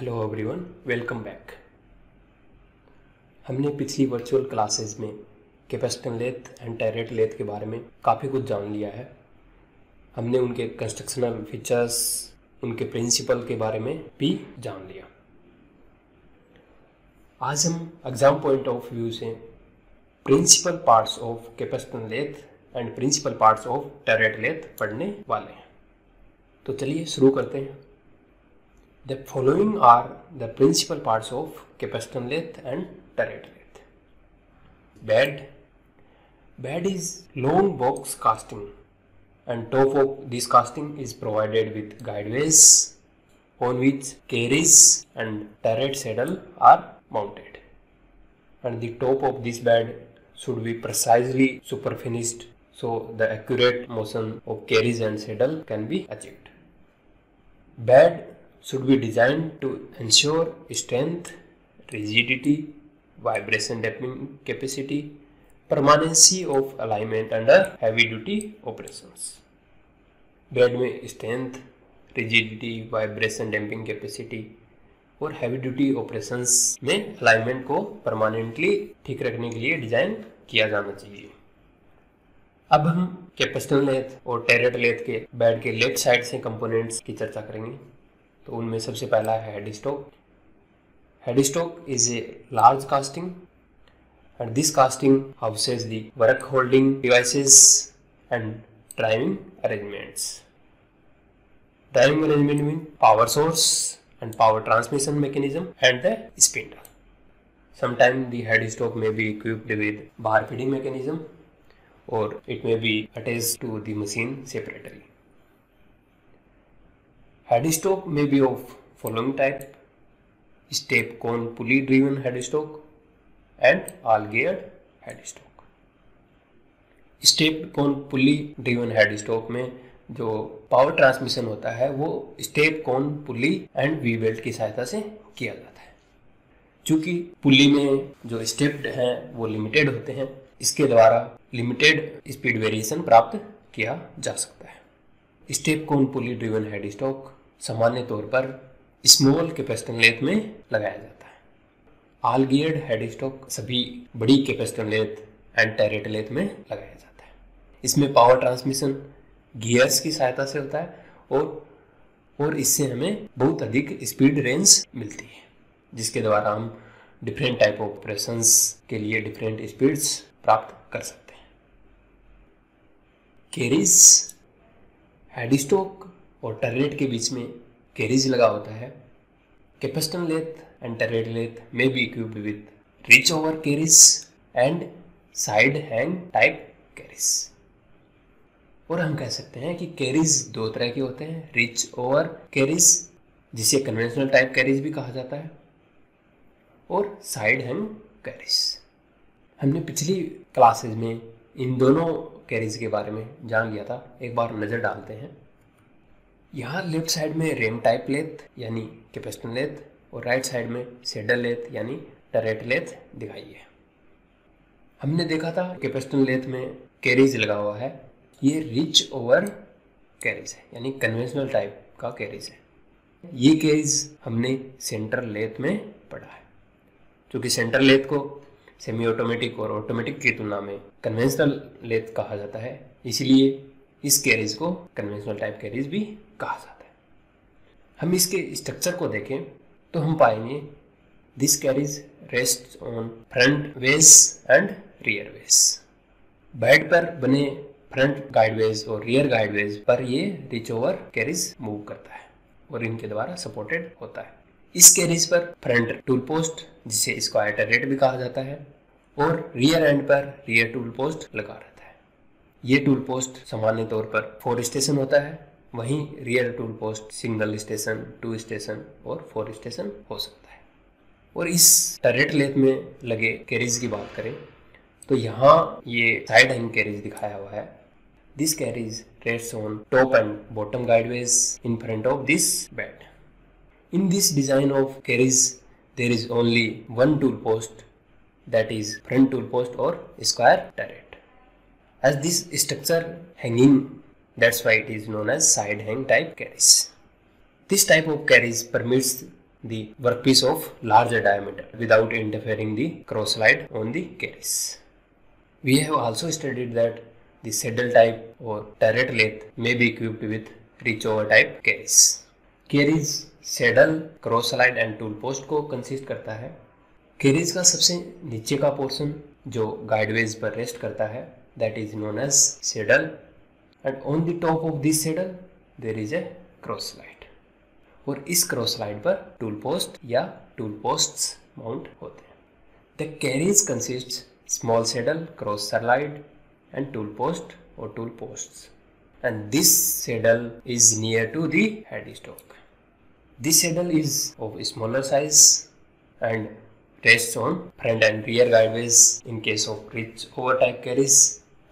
Hello everyone, welcome back. हमने पिछली virtual classes में capstan lathe and turret lathe के बारे में काफ़ी कुछ जान लिया है। हमने उनके कंस्ट्रक्शनल फीचर्स, उनके प्रिंसिपल के बारे में भी जान लिया। आज हम एग्जाम पॉइंट ऑफ व्यू से principal parts of capstan lathe and principal parts of turret lathe पढ़ने वाले हैं। तो चलिए शुरू करते हैं। The following are the principal parts of capacitance lathe and turret lathe. Bed. Bed is long box casting, and top of this casting is provided with guideways on which carriage and turret saddle are mounted. And the top of this bed should be precisely super finished so the accurate motion of carriage and saddle can be achieved. Bed should be designed to ensure strength, rigidity, vibration damping capacity, permanency of alignment under heavy duty operations. Bed में strength, rigidity, vibration damping capacity और heavy duty operations में alignment को permanently ठीक रखने के लिए design किया जाना चाहिए। अब हम कैपेसिटेंस लेथ और टैरेट लेथ के बेड के लेफ्ट साइड से कंपोनेंट्स की चर्चा करेंगे। तो उनमें सबसे पहला है head stock. Head stock is a large casting and this casting houses the work holding devices and driving arrangements. Driving arrangement mean power source and power transmission mechanism and the spindle. Sometimes the head stock may be equipped with bar feeding mechanism or it may be attached to the machine separately. Head stock may be of following type: step cone pulley driven head stock and all geared head stock. Step cone pulley driven head stock में जो power transmission होता है वो step cone pulley and we belt की सहायता से किया जाता है। चूंकि पुली में जो स्टेप्ड हैं वो लिमिटेड होते हैं, इसके द्वारा लिमिटेड स्पीड वेरिएशन प्राप्त किया जा सकता है। स्टेप कोन पुली ड्रिवन हेड स्टॉक सामान्य तौर पर स्मॉल कैपेसिटेंस लेथ में लगाया जाता है। ऑल गियर्ड हेड स्टॉक सभी बड़ी capstan lathe and turret lathe में लगाया जाता है। इसमें पावर ट्रांसमिशन गियर्स की सहायता से होता है और इससे हमें बहुत अधिक स्पीड रेंज मिलती है, जिसके द्वारा हम डिफरेंट टाइप ऑफ ऑपरेशंस के लिए डिफरेंट स्पीड्स प्राप्त कर सकते हैं। कैरीज, हेड स्टॉक और टैरेट के बीच में कैरीज लगा होता है। Capstan lathe and turret lathe में be equipped with reach over carriage and side hung type carriage. और हम कह सकते हैं कि कैरीज दो तरह के होते हैं: रिच ओवर कैरीज, जिसे कन्वेंशनल टाइप कैरीज भी कहा जाता है, और साइड हैंग कैरीज। हमने पिछली क्लासेज में इन दोनों कैरीज के बारे में जान लिया था। एक बार नज़र डालते हैं। यहाँ लेफ्ट साइड में रेम टाइप लेथ यानी कैपेसिटेंस लेथ और राइट साइड में सैडल लेथ यानी टैरेट लेथ दिखाई है। हमने देखा था कैपेसिटेंस लेथ में कैरीज लगा हुआ है, ये रिच ओवर कैरीज है यानी कन्वेंशनल टाइप का कैरीज है। ये कैरीज हमने सेंट्रल लेथ में पढ़ा है। क्योंकि सेंट्रल लेथ को सेमी ऑटोमेटिक और ऑटोमेटिक की तुलना में कन्वेंशनल लेथ कहा जाता है, इसलिए इस कैरीज को कन्वेंशनल टाइप कैरीज भी कहा जाता है। हम इसके स्ट्रक्चर को देखें तो हम पाएंगे this carriage rest on front ways and rear ways. Bed पर बने फ्रंट गाइडवेज और रियर गाइडवेज पर ये रिच ओवर कैरीज मूव करता है और इनके द्वारा सपोर्टेड होता है। इस कैरीज पर फ्रंट टूल पोस्ट, जिसे स्क्वायर टैरेट भी कहा जाता है, और रियर एंड पर रियर टूल पोस्ट लगा रहता है। ये टूल पोस्ट सामान्य तौर पर 4 स्टेशन होता है, वहीं rear tool post single station, 2 station और 4 स्टेशन हो सकता है। और इस टैरेट लेथ में लगे कैरीज की बात करें तो यहाँ ये साइड हैंग कैरीज दिखाया हुआ है। This carriage rest on top and bottom गाइडवेज in front of this bed. In this design of carriage, there is only one tool post, that is front tool post or square turret. As this structure hanging, that's why it is known as side hang type carriage. This type of carriage permits the workpiece of larger diameter without interfering the cross slide on the carriage. We have also studied that the saddle type or turret lathe may be equipped with reach over type carriage. Carriage saddle, cross slide and tool post को consist करता है। Carriage का सबसे नीचे का portion जो गाइडवेज पर rest करता है that is known as saddle, and on the top of this saddle there is a cross slide, और इस क्रॉस स्लाइड पर टूल पोस्ट या टूल पोस्ट्स माउंट होते हैं। The carriage consists small saddle, cross slide and tool post और tool posts, and this saddle is near to the head stock. This saddle is of smaller size and rests on front and rear guideways in case of reach over type carriage,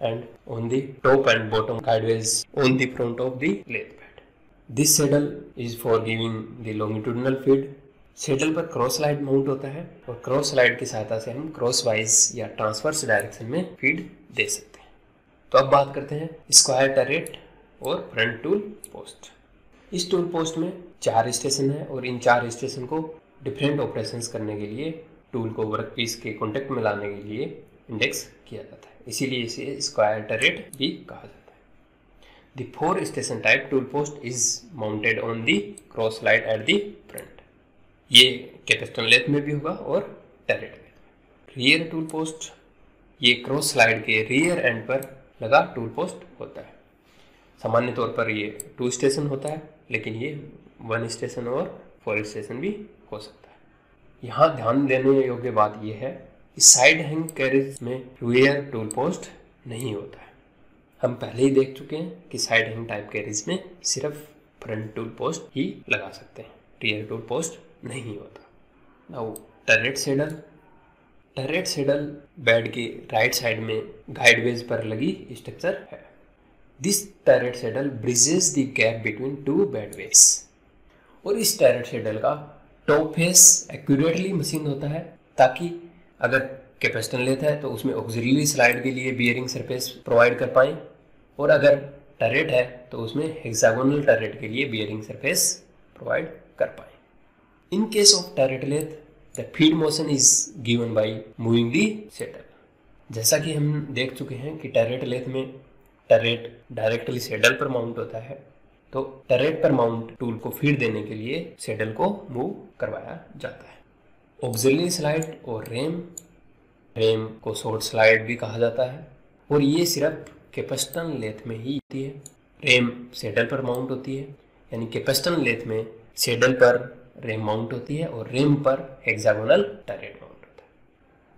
and on the top and bottom guideways on the front of the lathe bed. This saddle is for giving the longitudinal feed. Saddle पर cross slide mount होता है और cross slide की सहायता से हम cross wise या transverse direction में फीड दे सकते हैं। तो अब बात करते हैं स्क्वायर टरेट और फ्रंट टूल पोस्ट। इस टूल पोस्ट में 4 स्टेशन है और इन 4 स्टेशन को डिफरेंट ऑपरेशंस करने के लिए टूल को वर्कपीस के कॉन्टेक्ट में लाने के लिए इंडेक्स किया जाता है, इसीलिए इसे स्क्वायर टरेट भी कहा जाता है। The 4 station type tool post is mounted on the cross slide at the front. ये कैपेस्टन लेथ में भी होगा और टरेट में। रियर टूल पोस्ट, ये क्रॉस स्लाइड के रियर एंड पर लगा टूल पोस्ट होता है। सामान्य तौर पर ये 2 स्टेशन होता है, लेकिन ये 1 स्टेशन और 4 स्टेशन भी हो सकता है। यहाँ ध्यान देने योग्य बात यह है कि साइड हैंग कैरिज में रियर टूल पोस्ट नहीं होता है। हम पहले ही देख चुके हैं कि साइड हैंग टाइप कैरिज में सिर्फ फ्रंट टूल पोस्ट ही लगा सकते हैं, रियर टूल पोस्ट नहीं होता। Now turret saddle. Turret saddle bed के राइट साइड में गाइडवेज पर लगी स्ट्रक्चर है। This turret saddle bridges the gap between 2 बेडवेज, और इस टरेट सेडल का टॉप फेस एक्यूरेटली मशीन होता है ताकि अगर कैपेस्टन लेता है तो उसमें ऑक्सिलरी स्लाइड के लिए बियरिंग सरफेस प्रोवाइड कर पाएँ, और अगर टरेट है तो उसमें हेक्सागोनल टरेट के लिए बियरिंग सरफेस प्रोवाइड कर पाएँ। In case of turret lathe the feed motion is given by moving the saddle. जैसा कि हम देख चुके हैं कि टरेट लेथ में टरेट डायरेक्टली सेडल पर माउंट होता है, तो टरेट पर माउंट टूल को फीड देने के लिए सेडल को मूव करवाया जाता है। ऑक्सिलरी स्लाइड और रेम को शॉर्ट स्लाइड भी कहा जाता है, और ये सिर्फ कैपेस्टन लेथ में ही होती है। रेम सेडल पर माउंट होती है, यानी कैपेस्टन लेथ में सेडल पर रेम माउंट होती है और रेम पर हेक्सागोनल टरेट माउंट होता है।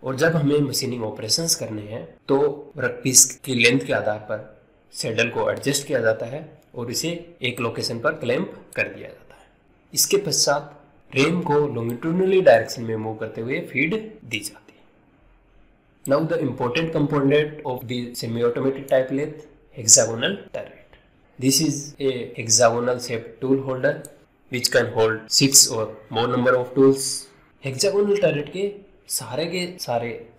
और जब हमें मशीनिंग ऑपरेशंस करने हैं तो वर्कपीस की लेंथ के आधार पर सेडल को एडजस्ट किया जाता है और इसे एक लोकेशन पर क्लैंप कर दिया जाता है। इसके पश्चात रेम को लॉन्गिट्यूडिनली डायरेक्शन में मूव करते हुए फीड दी जाती है। Now the important component of the semi automated type lathe, hexagonal turret. This is a hexagonal shaped tool holder which can hold 6 or more number of tools. Hexagonal turret के सारे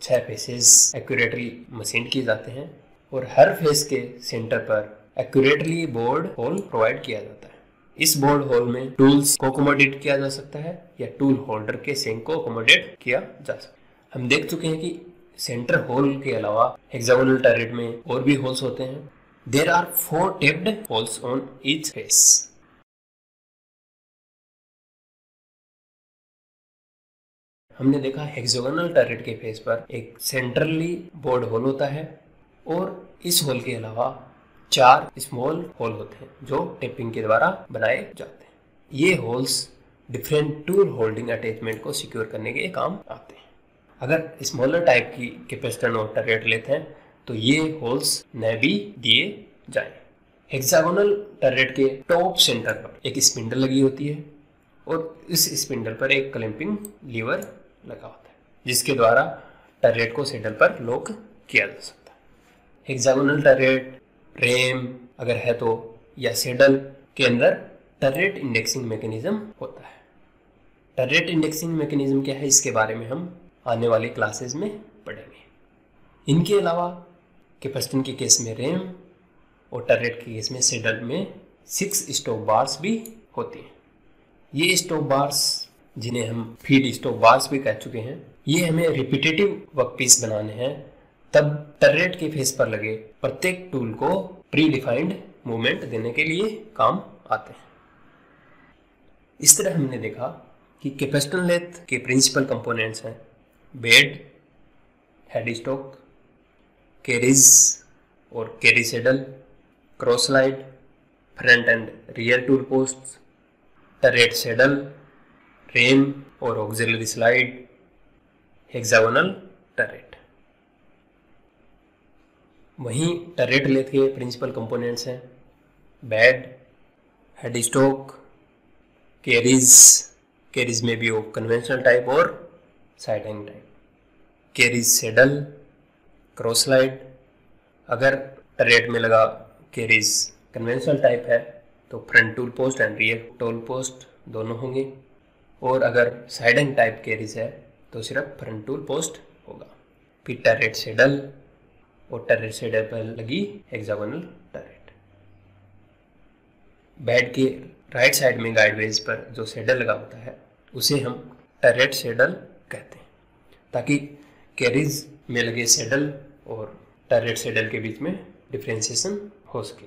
6 faces accurately machine किए जाते हैं और हर face के centre पर accurately board whole provide किया जाता है। इस बोर्ड होल में टूल्स को अकोमोडेट किया जा सकता है या टूल होल्डर के सिंक को अकोमोडेट किया जा सकता है। हम देख चुके हैं कि सेंटर होल के अलावा हेक्सागोनल टरेट में और भी होल्स होते हैं। There are 4 tapped holes on each face. हमने देखा हेक्सागोनल टरेट के फेस पर एक सेंट्रली बोर्ड होल होता है और इस होल के अलावा 4 स्मॉल होल होते हैं जो टेपिंग के द्वारा बनाए जाते हैं। ये holes different tool holding attachment को सिक्योर करने के काम आते हैं। अगर स्मॉलर टाइप की कैपेसिटर और टरेट लेते हैं तो ये होल्स न भी दिए जाएं। हेक्सागोनल टरेट के टॉप सेंटर पर एक स्पिंडल लगी होती है और इस स्पिंडल पर एक क्लैंपिंग लीवर लगा होता है जिसके द्वारा टरेट को सेडल पर लॉक किया जा सकता है। हेक्सागोनल टरेट, रेम अगर है तो या सेडल के अंदर टरेट इंडेक्सिंग मैकेनिज्म होता है। टरेट इंडेक्सिंग मैकेनिज्म क्या है, इसके बारे में हम आने वाली क्लासेस में पढ़ेंगे। इनके अलावा कैपेसिटर के केस में रेम और टरेट के केस में सेडल में 6 स्टॉप बार्स भी होती हैं। ये स्टॉप बार्स जिन्हें हम फीड स्टॉक बार्स भी कह चुके हैं, ये हमें रिपीटेटिव वर्कपीस बनाने हैं, तब टर्रेट के फेस पर लगे प्रत्येक टूल को प्री डिफाइंड मूवमेंट देने के लिए काम आते हैं। इस तरह हमने देखा कि कैपेसिटर लेथ के प्रिंसिपल कंपोनेंट्स हैं बेड, हेड स्टॉक, कैरीज और carry saddle, cross slide, front end rear tool post, turret saddle, rain और ऑक्सिलरी स्लाइड, हेक्सागोनल टर्रेट। वहीं टर्रेट लेथ के प्रिंसिपल कंपोनेंट्स हैं बेड, हेड स्टॉक, कैरीज में भी of conventional type और side hung type, carries saddle, cross slide. अगर turret में लगा कैरीज कन्वेंशनल टाइप है तो front tool post and rear tool post दोनों होंगे, और अगर साइड हैंग टाइप कैरीज है तो सिर्फ फ्रंट टूल पोस्ट होगा। फिर टर्रेट सेडल और टर्रेट सेडल पर लगी हेक्सागोनल टर्रेट। बेड के राइट साइड में गाइडवेज पर जो सेडल लगा होता है उसे हम टर्रेट सेडल कहते हैं, ताकि कैरीज में लगे सेडल और टर्रेट सेडल के बीच में डिफ्रेंशिएशन हो सके।